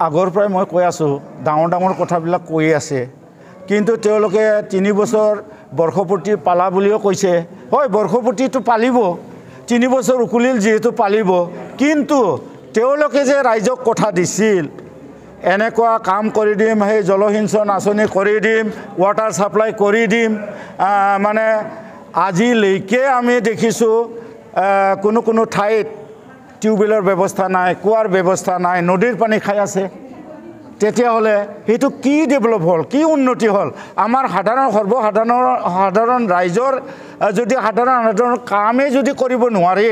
আগৰ পৰাই মই কৈ আছোঁ ডাঙৰ কথাবিলাক কৈ আছে কিন্তু তেওঁলোকে 3 বছৰ বৰ্ষপূৰ্তি পালা বুলিও কৈছে হয় বৰ্ষপূৰ্তিটো পালিব 3 বছৰ উকুলিল যেহেতু পালিব কিন্তু তেওঁলোকে যে ৰাইজক কথা দিছিল এনেকুৱা কাম কৰি দিম সেই জলসিঞ্চন আঁচনি কৰি দিম ৱাটাৰ সাপ্লাই কৰি দিম মানে আজিলৈকে আমি দেখিছোঁ কোনো ঠাইত টিউবৱেলৰ ব্যৱস্থা নাই কুৱাৰ ব্যৱস্থা নাই নদীৰ পানী খাই আছে তেতিয়াহ'লে সেইটো কি ডেভেলপ হ'ল কি উন্নতি হ'ল আমাৰ সাধাৰণ ৰাইজৰ যদি সাধাৰণ কামে যদি কৰিব নোৱাৰে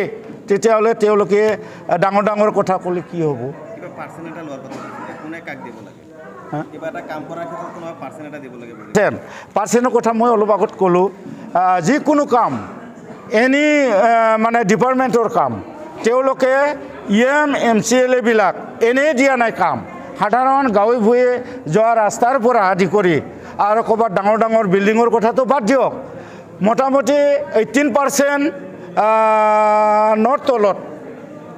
তেতিয়াহ'লে তেওঁলোকে ডাঙৰ কথা ক'লে কি হ'ব কিবা পাৰ্চেন্ট এটা লোৱাৰ কথা কোনে কাক দিব লাগে কিবা এটা কাম কৰাৰ ক্ষেত্ৰত কোনো পাৰ্চেন্ট এটা দিব লাগে পাৰ্চেন্টৰ কথা মই অলপ আগত ক'লোঁ যিকোনো কাম এনি মানে ডিপাৰ্টমেণ্টৰ কাম তেওঁলোকে MCLA বিলাক এনেই দিয়া নাই কাম সাধাৰণ গাঁৱে ভূঞে যোৱা ৰাস্তাৰ পৰা আদি কৰি আৰু ক'ৰবাত ডাঙৰ বিল্ডিঙৰ কথাটো বাদ দিয়ক মোটামুটি 18% নৰ তলত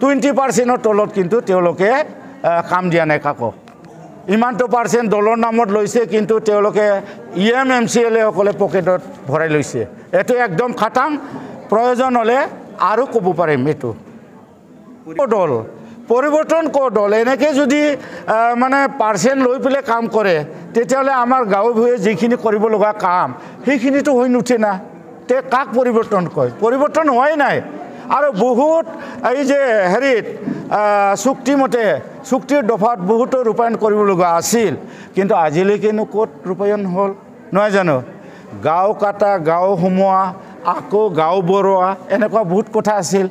20%ৰ তলত কিন্তু তেওঁলোকে কাম দিয়া নাই কাকো ইমানটো পাৰ্চেণ্ট দলৰ নামত লৈছে কিন্তু তেওঁলোকে MCLA সকলে পকেটত ভৰাই লৈছে এইটো একদম খাটাং প্ৰয়োজন হ'লে আৰু ক'ব পাৰিম এইটো দল পৰিৱৰ্তন দল এনেকে যদি মানে পাৰ্চেণ্ট লৈ পেলাই কাম কৰে তেতিয়াহ'লে আমাৰ গাঁৱে ভূঞে যিখিনি কৰিব লগা কাম সেইখিনিতো হৈ নুঠে না তে কাক পৰিৱৰ্তন কয় পৰিৱৰ্তন হোৱাই নাই আৰু বহুত এই যে হেৰিত চুক্তিৰ দফাত বহুতো ৰূপায়ণ কৰিব লগা আছিল কিন্তু আজিলৈকেনো ক'ত ৰূপায়ণ হ'ল নহয় জানো গাঁও কাটা গাঁও সোমোৱা আকৌ গাঁও বৰোৱা এনেকুৱা বহুত কথা আছিল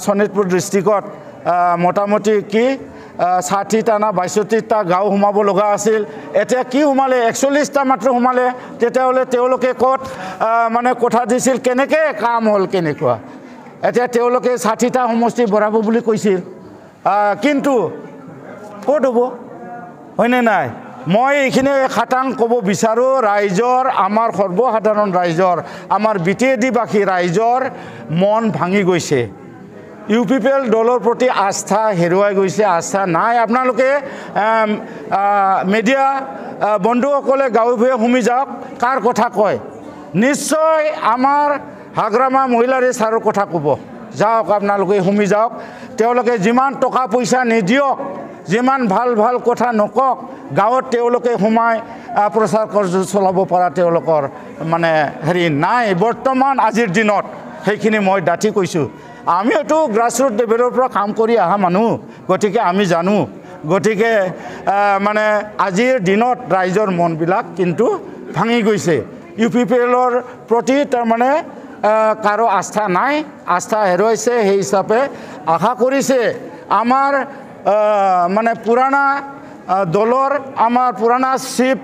শোণিতপুৰ ডিষ্ট্ৰিক্টত মোটামুটি কি 60টা না 62টা গাঁও সোমাব লগা আছিল এতিয়া কি সোমালে 41টা মাত্ৰ সোমালে তেতিয়াহ'লে তেওঁলোকে ক'ত মানে কথা দিছিল কেনেকৈ কাম হ'ল কেনেকুৱা এতিয়া তেওঁলোকে 60টা সমষ্টি বঢ়াব বুলি কৈছিল কিন্তু ক'ত হ'ব হয়নে নাই মই এইখিনি খাটাং ক'ব বিচাৰোঁ ৰাইজৰ আমাৰ সৰ্বসাধাৰণ ৰাইজৰ আমাৰ বিটিএডিবাসী ৰাইজৰ মন ভাঙি গৈছে UPPL দলৰ প্ৰতি আস্থা হেৰুৱাই গৈছে আস্থা নাই আপোনালোকে মিডিয়া বন্ধুসকলে গাঁৱে ভূঞে সুমি যাওক কাৰ কথা কয় নিশ্চয় আমাৰ হাগ্ৰামা মহিলাৰী ছাৰৰ কথা ক'ব যাওক আপোনালোকে সুমি যাওক তেওঁলোকে যিমান টকা পইচা নিদিয়ক যিমান ভাল কথা নকওক গাঁৱত তেওঁলোকে সোমাই প্ৰচাৰ কাৰ্য চলাব পৰা তেওঁলোকৰ মানে হেৰি নাই বৰ্তমান আজিৰ দিনত সেইখিনি মই ডাঠি কৈছোঁ আমি হয়তো গ্ৰাছৰুট লেভেলৰ পৰা কাম কৰি অহা মানুহ গতিকে আমি জানো গতিকে মানে আজিৰ দিনত ৰাইজৰ মনবিলাক কিন্তু ভাঙি গৈছে UPPLৰ প্ৰতি তাৰমানে কাৰো আস্থা নাই আস্থা হেৰুৱাইছে সেই হিচাপে আশা কৰিছে আমাৰ মানে পুৰণা দলৰ আমাৰ পুৰণা চিফ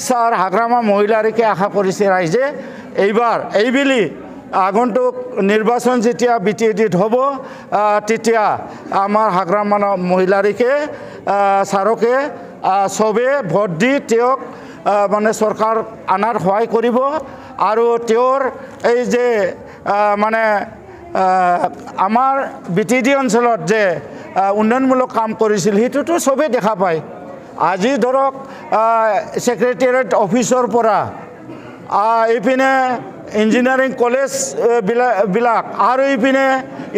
ছাৰ হাগ্ৰামা মহিলাৰীকে আশা কৰিছে ৰাইজে এইবেলি আগন্তুক নিৰ্বাচন যেতিয়া BTEDত হ'ব তেতিয়া আমাৰ হাগ্ৰামা মহিলাৰীকে ছাৰকে চবে ভোট দি তেওঁক মানে চৰকাৰ আনাৰ সহায় কৰিব আৰু তেওঁৰ এই যে মানে আমাৰ BTED অঞ্চলত যে উন্নয়নমূলক কাম কৰিছিল সেইটোতো চবেই দেখা পায় আজি ধৰক ছেক্ৰেটাৰিয়েট অফিচৰ পৰা এইপিনে ইঞ্জিনিয়াৰিং কলেজ বিলাক আৰু এইপিনে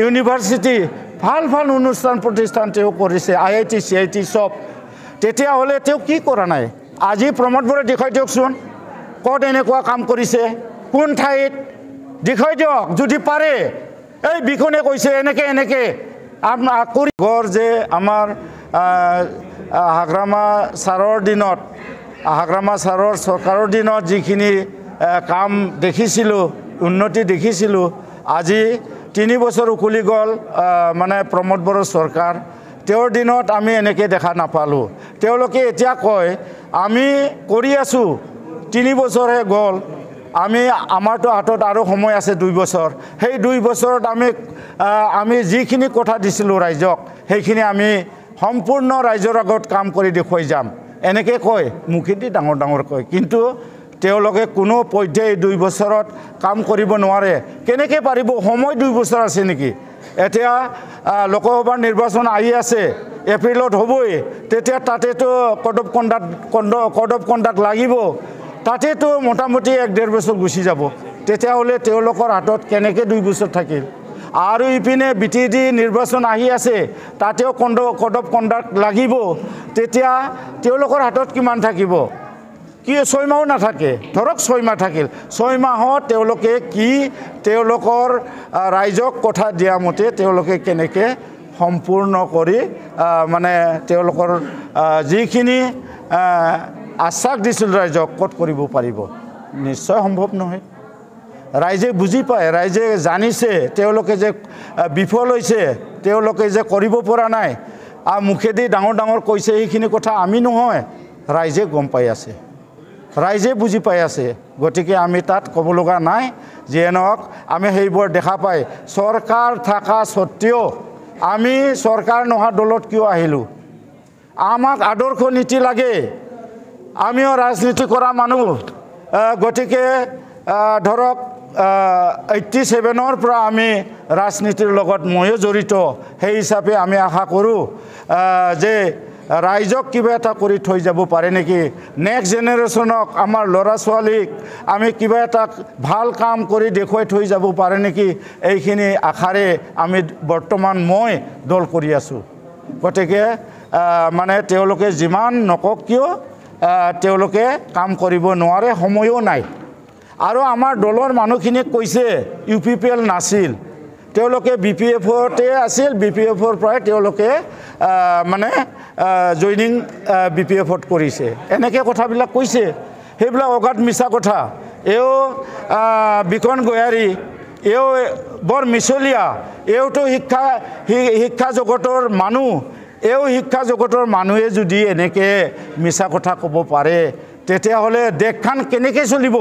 ইউনিভাৰ্চিটি ভাল অনুষ্ঠান প্ৰতিষ্ঠান তেওঁ কৰিছে IIT CIT চব তেতিয়াহ'লে তেওঁ কি কৰা নাই আজি প্ৰমোদ বৰে দেখুৱাই দিয়কচোন ক'ত এনেকুৱা কাম কৰিছে কোন ঠাইত দেখুৱাই দিয়ক যদি পাৰে এই বিখনে কৈছে এনেকে গড় যে আমাৰ হাগ্ৰামা ছাৰৰ দিনত হাগ্ৰামা ছাৰৰ চৰকাৰৰ দিনত যিখিনি কাম দেখিছিলোঁ উন্নতি দেখিছিলোঁ আজি 3 বছৰ উকলি গ'ল মানে প্ৰমোদ বড়োৰ চৰকাৰ তেওঁৰ দিনত আমি এনেকৈ দেখা নাপালোঁ তেওঁলোকে এতিয়া কয় আমি কৰি আছোঁ 3 বছৰহে গ'ল আমাৰতো হাতত আৰু সময় আছে 2 বছৰ সেই 2 বছৰত আমি যিখিনি কথা দিছিলোঁ ৰাইজক সেইখিনি আমি সম্পূৰ্ণ ৰাইজৰ আগত কাম কৰি দেখুৱাই যাম এনেকৈ কয় মুখেদি ডাঙৰ কয় কিন্তু তেওঁলোকে কোনো পৰ্যায়ে 2 বছৰত কাম কৰিব নোৱাৰে কেনেকৈ পাৰিব সময় 2 বছৰ আছে নেকি এতিয়া লোকসভাৰ নিৰ্বাচন আহি আছে, এপ্ৰিলত হ'বই, তেতিয়া তাতেতো কোড অফ কণ্ডাক্ট লাগিব, তাতেতো মোটামুটি 1-1.5 বছৰ গুচি যাব। তেতিয়াহ'লে তেওঁলোকৰ হাতত কেনেকৈ 2 বছৰ থাকিল? আৰু ইপিনে BTD নিৰ্বাচন আহি আছে, তাতেও কোড অফ কণ্ডাক্ট লাগিব, তেতিয়া তেওঁলোকৰ হাতত কিমান থাকিব? কি 6 মাহো নাথাকে, ধৰক 6 মাহ থাকিল, 6 মাহত তেওঁলোকে কি তেওঁলোকৰ ৰাইজক কথা দিয়া মতে তেওঁলোকে কেনেকৈ সম্পূৰ্ণ কৰি মানে তেওঁলোকৰ যিখিনি আশ্বাস দিছিল ৰাইজক ক'ত কৰিব পাৰিব? নিশ্চয় সম্ভৱ নহয়। ৰাইজে বুজি পায়, ৰাইজে জানিছে তেওঁলোকে যে বিফল হৈছে, তেওঁলোকে যে কৰিব পৰা নাই, মুখেদি ডাঙৰ কৈছে, সেইখিনি কথা আমি নহয়, ৰাইজে গম পাই আছে, ৰাইজে বুজি পাই আছে। গতিকে আমি তাত ক'ব লগা নাই। যিয়ে নহওক আমি সেইবোৰ দেখা পাই চৰকাৰ থকা সত্ত্বেও আমি চৰকাৰ নোহোৱা দলত কিয় আহিলোঁ? আমাক আদৰ্শ নীতি লাগে, আমিও ৰাজনীতি কৰা মানুহ। গতিকে ধৰক 87ৰ পৰা আমি ৰাজনীতিৰ লগত ময়ো জড়িত, সেই হিচাপে আমি আশা কৰোঁ যে ৰাইজক কিবা এটা কৰি থৈ যাব পাৰে নেকি, নেক্সট জেনেৰেশ্যনক, আমাৰ ল'ৰা ছোৱালীক আমি কিবা এটা ভাল কাম কৰি দেখুৱাই থৈ যাব পাৰে নেকি, এইখিনি আশাৰে আমি বৰ্তমান মই দল কৰি আছোঁ। গতিকে মানে তেওঁলোকে যিমান নকওক কিয় তেওঁলোকে কাম কৰিব নোৱাৰে, সময়ো নাই। আৰু আমাৰ দলৰ মানুহখিনিক কৈছে UPPL নাছিল, তেওঁলোকে BPFতে আছিল, BPFৰ পৰাই তেওঁলোকে মানে জইনিং BPFত কৰিছে, এনেকৈ কথাবিলাক কৈছে। সেইবিলাক অগাধ মিছা কথা। এও বিকন গয়াৰী, এও বৰ মিছলীয়া, এওতো শিক্ষা জগতৰ মানুহ, এও শিক্ষা জগতৰ মানুহে যদি এনেকৈ মিছা কথা ক'ব পাৰে, তেতিয়াহ'লে দেশখন কেনেকৈ চলিব?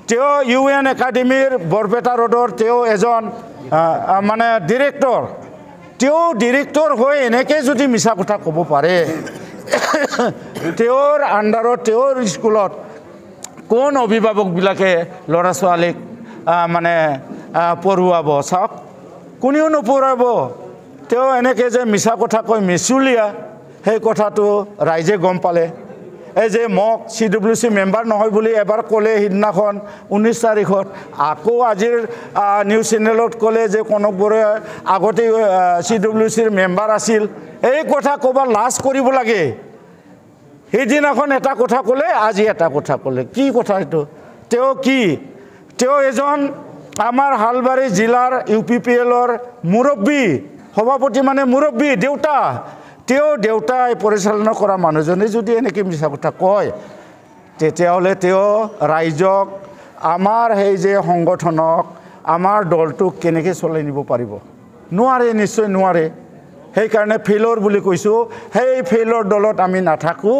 তেওঁ UN একাডেমীৰ বৰপেটা ৰোডৰ তেওঁ এজন মানে ডিৰেক্টৰ, তেওঁ ডিৰেক্টৰ হৈ এনেকৈ যদি মিছা কথা ক'ব পাৰে, তেওঁৰ আণ্ডাৰত তেওঁৰ স্কুলত কোন অভিভাৱকবিলাকে ল'ৰা ছোৱালীক মানে পঢ়ুৱাব? চাওক, কোনেও নপঢ়াব। তেওঁ এনেকৈ যে মিছা কথা কয়, মিছলীয়া, সেই কথাটো ৰাইজে গম পালে। এই যে মোক CWC মেম্বাৰ নহয় বুলি এবাৰ ক'লে সিদিনাখন 19 তাৰিখত, আকৌ আজিৰ নিউজ চেনেলত ক'লে যে কনক বৰুৱাই আগতে CWCৰ মেম্বাৰ আছিল। এই কথা ক'বা লাজ কৰিব লাগে। সেইদিনাখন এটা কথা ক'লে, আজি এটা কথা ক'লে, কি কথা এইটো? তেওঁ কি? তেওঁ এজন আমাৰ হালবাৰী জিলাৰ UPPLৰ মুৰব্বী, সভাপতি মানে মুৰব্বী, দেউতা। তেওঁ দেউতাই পৰিচালনা কৰা মানুহজনে যদি এনেকৈ মিছা কথা কয়, তেতিয়াহ'লে তেওঁ ৰাইজক, আমাৰ সেই যে সংগঠনক, আমাৰ দলটোক কেনেকৈ চলাই নিব পাৰিব? নোৱাৰে, নিশ্চয় নোৱাৰে। সেইকাৰণে ফেইলৰ বুলি কৈছোঁ। সেই ফেইলৰ দলত আমি নাথাকোঁ,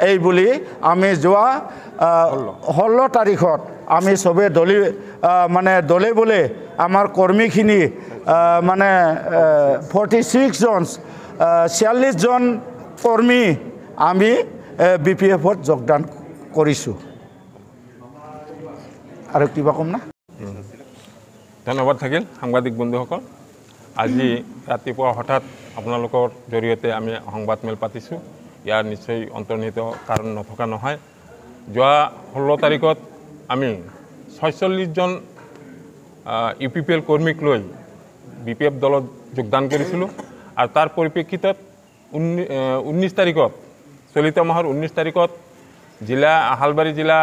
এই বুলি আমি যোৱা 16 তাৰিখত আমি চবে মানে দলে বোলে আমাৰ কৰ্মীখিনি মানে 46 জন কৰ্মী আমি BPFত যোগদান কৰিছোঁ। আৰু কিবা কম না? ধন্যবাদ থাকিল সাংবাদিক বন্ধুসকল। আজি ৰাতিপুৱা হঠাৎ আপোনালোকৰ জৰিয়তে আমি সংবাদ মেল পাতিছোঁ। ইয়াৰ নিশ্চয় অন্তৰ্নিহিত কাৰণ নথকা নহয়। যোৱা 16 তাৰিখত আমি 46 জন UPPL কৰ্মীক লৈ BPF দলত যোগদান কৰিছিলোঁ। আৰু তাৰ পৰিপ্ৰেক্ষিতত 19 তাৰিখত, চলিত মাহৰ 19 তাৰিখত হালবাৰী জিলা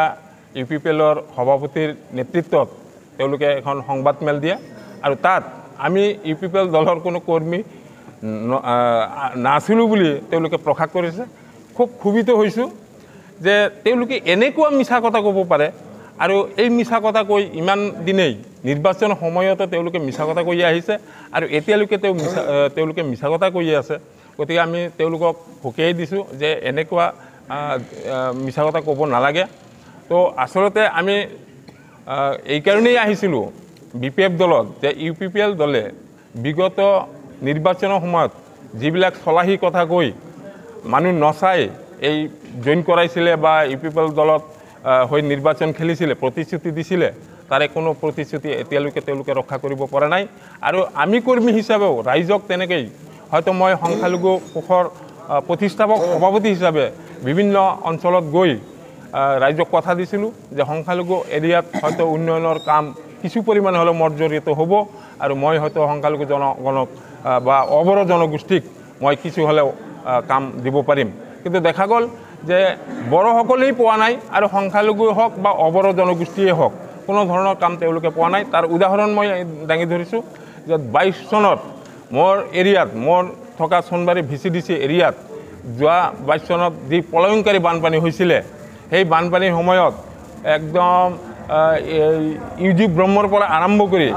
UPPLৰ সভাপতিৰ নেতৃত্বত তেওঁলোকে এখন সংবাদ মেল দিয়ে। আৰু তাত আমি UPPL দলৰ কোনো কৰ্মী নাছিলোঁ বুলি তেওঁলোকে প্ৰকাশ কৰিছে। খুব ক্ষোভিত হৈছোঁ যে তেওঁলোকে এনেকুৱা মিছা কথা ক'ব পাৰে। আৰু এই মিছা কথা কৈ ইমান দিনেই নিৰ্বাচনৰ সময়তো তেওঁলোকে মিছা কথা কৈ আহিছে, আৰু এতিয়ালৈকে তেওঁলোকে মিছা কথা কৈ আছে। গতিকে আমি তেওঁলোকক সকীয়াই দিছোঁ যে এনেকুৱা মিছা কথা ক'ব নালাগে। তো আচলতে আমি এইকাৰণেই আহিছিলোঁ BPF দলত, যে UPPL দলে বিগত নিৰ্বাচনৰ সময়ত যিবিলাক চলাহী কথা কৈ মানুহ নচাই এই জইন কৰাইছিলে বা UPPL দলত হৈ নিৰ্বাচন খেলিছিলে, প্ৰতিশ্ৰুতি দিছিলে, তাৰে কোনো প্ৰতিশ্ৰুতি এতিয়ালৈকে তেওঁলোকে ৰক্ষা কৰিব পৰা নাই। আৰু আমি কৰ্মী হিচাপেও ৰাইজক তেনেকৈ হয়তো মই সংখ্যালঘু কোষৰ প্ৰতিষ্ঠাপক সভাপতি হিচাপে বিভিন্ন অঞ্চলত গৈ ৰাইজক কথা দিছিলোঁ যে সংখ্যালঘু এৰিয়াত হয়তো উন্নয়নৰ কাম কিছু পৰিমাণে হ'লেও মোৰ জৰিয়তে হ'ব, আৰু মই হয়তো সংখ্যালঘু জনগণক বা অবড়ো জনগোষ্ঠীক মই কিছু হ'লেও কাম দিব পাৰিম। কিন্তু দেখা গ'ল যে বড়োসকলেই পোৱা নাই, আৰু সংখ্যালঘুৱে হওক বা অবড়ো জনগোষ্ঠীয়ে হওক কোনো ধৰণৰ কাম তেওঁলোকে পোৱা নাই। তাৰ উদাহৰণ মই দাঙি ধৰিছোঁ যে 22 চনত মোৰ এৰিয়াত, মোৰ থকা সোণবাৰী VCDC এৰিয়াত যোৱা 22 চনত যি প্ৰলয়ংকাৰী বানপানী হৈছিলে, সেই বানপানীৰ সময়ত একদম ইউজি ব্ৰহ্মৰ পৰা আৰম্ভ কৰি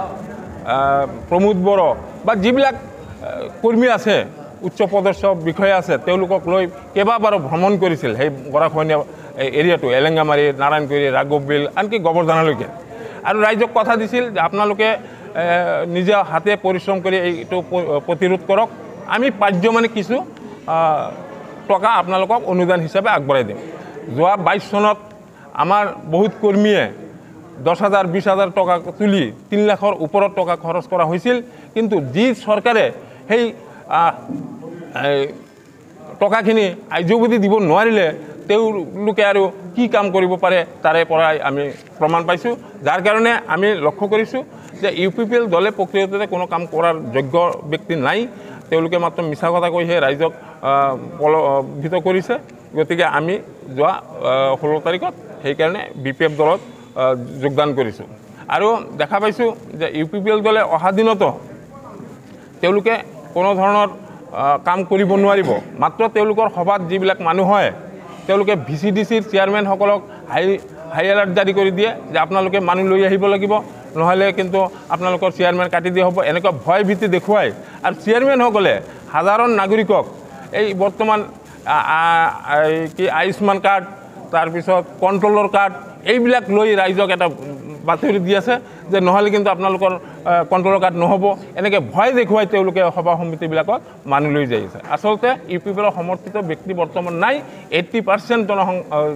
প্ৰমোদ বড়ো বা যিবিলাক কৰ্মী আছে, উচ্চ পদস্থ বিষয়া আছে, তেওঁলোকক লৈ কেইবাবাৰো ভ্ৰমণ কৰিছিল সেই গৰাখহনীয়া এৰিয়াটো, এলেংগামাৰী, নাৰায়ণপুৰী, ৰাঘৱবিল, আনকি গোবৰ্ধনালৈকে। আৰু ৰাইজক কথা দিছিল যে আপোনালোকে নিজে হাতে পৰিশ্ৰম কৰি এইটো প্ৰতিৰোধ কৰক, আমি পাৰ্যমানে কিছু টকা আপোনালোকক অনুদান হিচাপে আগবঢ়াই দিম। যোৱা 22 চনত আমাৰ বহুত কৰ্মীয়ে 10,000 20,000 টকা তুলি 3 লাখৰ ওপৰত টকা খৰচ কৰা হৈছিল। কিন্তু যি চৰকাৰে সেই টকাখিনি আৰ্যভূতি দিব নোৱাৰিলে, তেওঁলোকে আৰু কি কাম কৰিব পাৰে তাৰে পৰাই আমি প্ৰমাণ পাইছোঁ। যাৰ কাৰণে আমি লক্ষ্য কৰিছোঁ যে UPPL দলে প্ৰকৃততে কোনো কাম কৰাৰ যোগ্য ব্যক্তি নাই, তেওঁলোকে মাত্ৰ মিছা কথা কৈহে ৰাইজক প্ৰলোভিত কৰিছে। গতিকে আমি যোৱা 16 তাৰিখত সেইকাৰণে BPF দলত যোগদান কৰিছোঁ। আৰু দেখা পাইছোঁ যে UPPL দলে অহা দিনতো তেওঁলোকে কোনো ধৰণৰ কাম কৰিব নোৱাৰিব। মাত্ৰ তেওঁলোকৰ সভাত যিবিলাক মানুহ হয়, তেওঁলোকে VCDCৰ চেয়াৰমেনসকলক হাই এলাৰ্ট জাৰি কৰি দিয়ে যে আপোনালোকে মানুহ লৈ আহিব লাগিব, নহ'লে কিন্তু আপোনালোকৰ চেয়াৰমেন কাটি দিয়া হ'ব, এনেকুৱা ভয় ভীতি দেখুৱাই। আৰু চেয়াৰমেনসকলে সাধাৰণ নাগৰিকক এই বৰ্তমান কি আয়ুষ্মান কাৰ্ড, তাৰপিছত কণ্ট্ৰলৰ কাৰ্ড, এইবিলাক লৈ ৰাইজক এটা বাতৰি দি আছে যে নহ'লে কিন্তু আপোনালোকৰ কণ্ট্ৰলৰ কাৰ্ড নহ'ব, এনেকৈ ভয় দেখুৱাই তেওঁলোকে সভা সমিতিবিলাকত মানুহ লৈ যাই আছে। আচলতে UPPL সমৰ্থিত ব্যক্তি বৰ্তমান নাই। 80%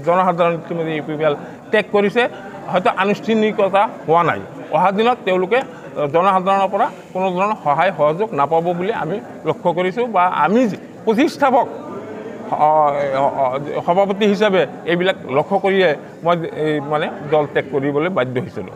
জনসাধাৰণ ইতিমধ্যে UPPL ত্যাগ কৰিছে, হয়তো আনুষ্ঠানিকতা হোৱা নাই। অহা দিনত তেওঁলোকে জনসাধাৰণৰ পৰা কোনো ধৰণৰ সহায় সহযোগ নাপাব বুলি আমি লক্ষ্য কৰিছোঁ, বা আমি প্ৰতিষ্ঠাপক সভাপতি হিচাপে এইবিলাক লক্ষ্য কৰিয়ে মই মানে দল ত্যাগ কৰিবলৈ বাধ্য হৈছিলোঁ।